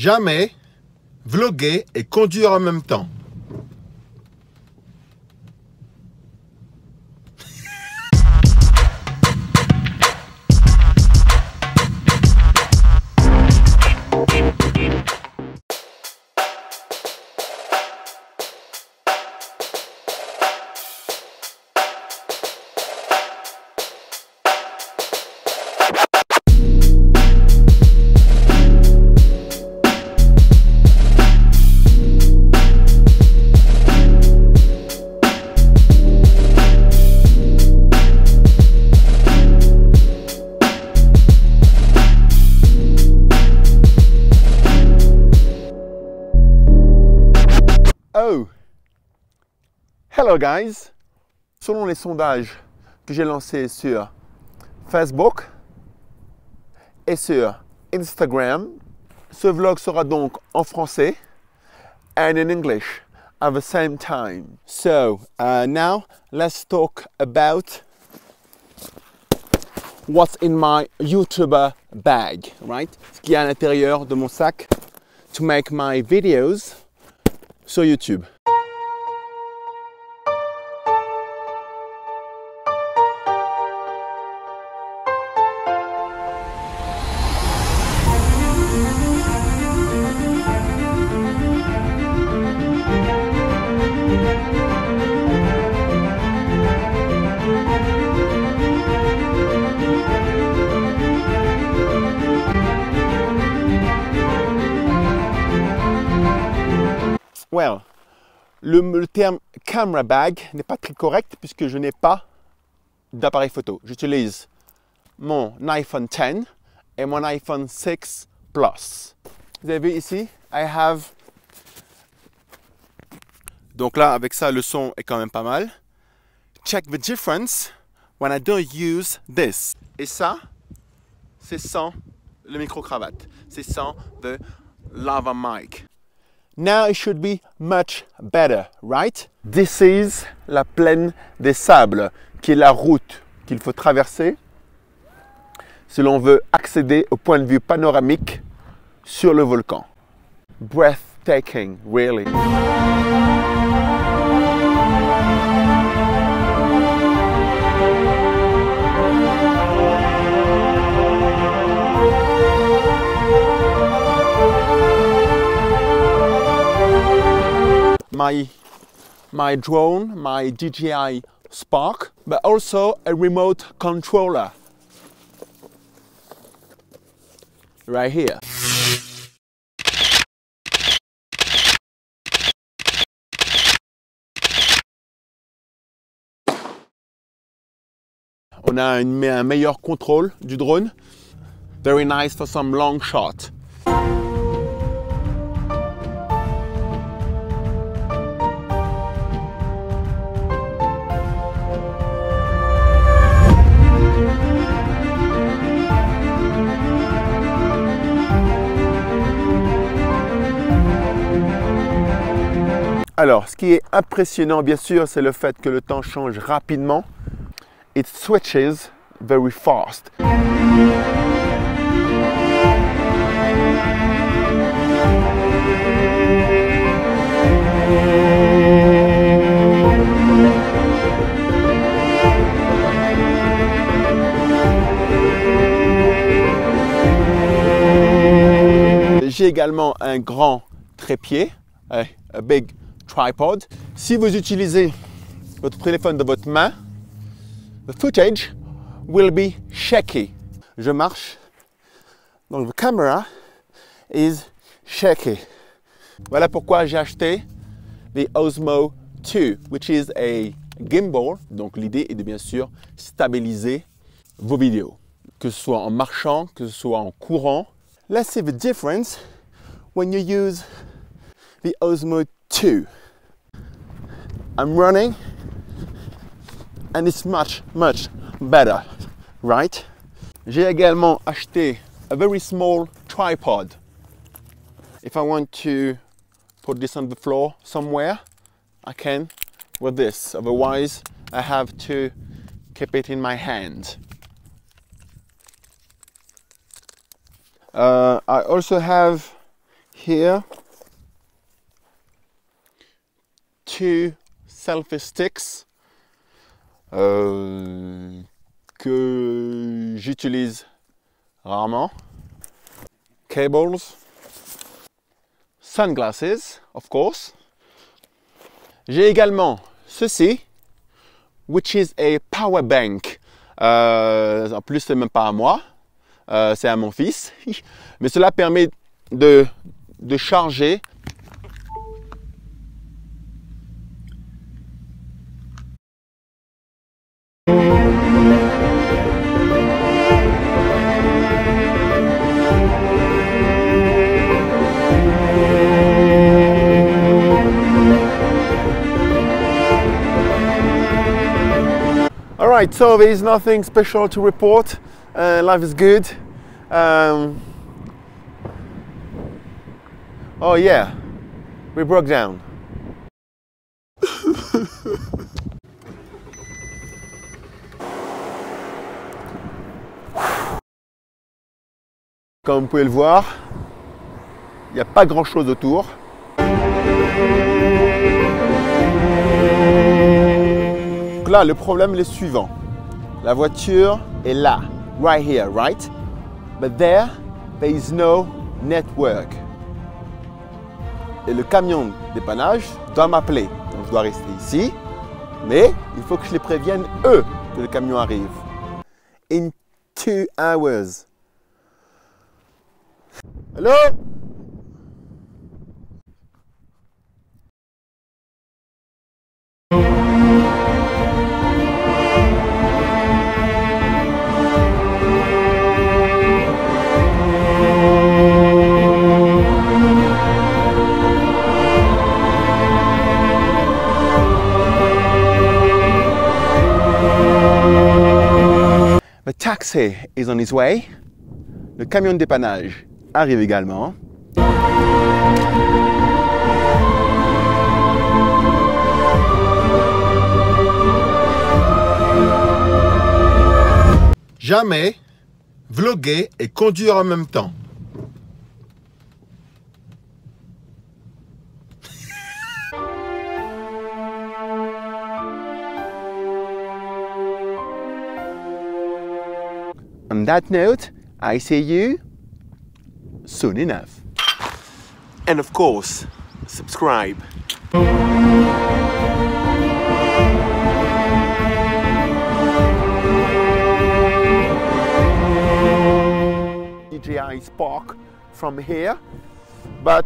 Jamais vlogger et conduire en même temps. Oh! Hello guys! Selon les sondages que j'ai lancés sur Facebook et sur Instagram, ce vlog sera donc en français and in English at the same time. So now let's talk about what's in my YouTuber bag, right? Ce qu'il y a à l'intérieur de mon sac to make my videos sur YouTube. Well, le terme camera bag n'est pas très correct puisque je n'ai pas d'appareil photo. J'utilise mon iPhone X et mon iPhone 6 Plus. Vous avez vu ici, I have... Donc là, avec ça, le son est quand même pas mal. Check the difference when I don't use this. Et ça, c'est sans le micro-cravate. C'est sans the lava mic. Now it should be much better, right? This is la plaine des Sables, qui est la route qu'il faut traverser si l'on veut accéder au point de vue panoramique sur le volcan. Breathtaking, really. My drone, my DJI Spark, but also a remote controller right here. On a un meilleur contrôle du drone. Very nice for some long shots. Alors, ce qui est impressionnant, bien sûr, c'est le fait que le temps change rapidement. It switches very fast. J'ai également un grand trépied, a big tripod. Si vous utilisez votre téléphone de votre main, the footage will be shaky. Je marche, donc the camera is shaky. Voilà pourquoi j'ai acheté the Osmo 2, which is a gimbal. Donc l'idée est de bien sûr stabiliser vos vidéos, que ce soit en marchant, que ce soit en courant. Let's see the difference when you use the Osmo 2. I'm running and it's much better, right? J'ai également acheté a very small tripod. If I want to put this on the floor somewhere, I can with this. Otherwise, I have to keep it in my hand. I also have here, 2 selfie sticks que j'utilise rarement, cables, sunglasses, of course. J'ai également ceci, which is a Powerbank. En plus, c'est même pas à moi, c'est à mon fils. Mais cela permet de charger. Alright, so there is nothing special to report. Life is good. Oh yeah, we broke down. Comme vous pouvez le voir, il n'y a pas grand chose autour. Donc là, le problème est le suivant. La voiture est là, right here, right? But there is no network. Et le camion dépannage doit m'appeler. Donc je dois rester ici, mais il faut que je les prévienne, eux, que le camion arrive. In 2 hours. Hello? The taxi is on his way. Le camion de dépannage arrive également. Jamais vloguer et conduire en même temps. On that note, I see you soon enough. And of course, subscribe. DJI Spark from here, but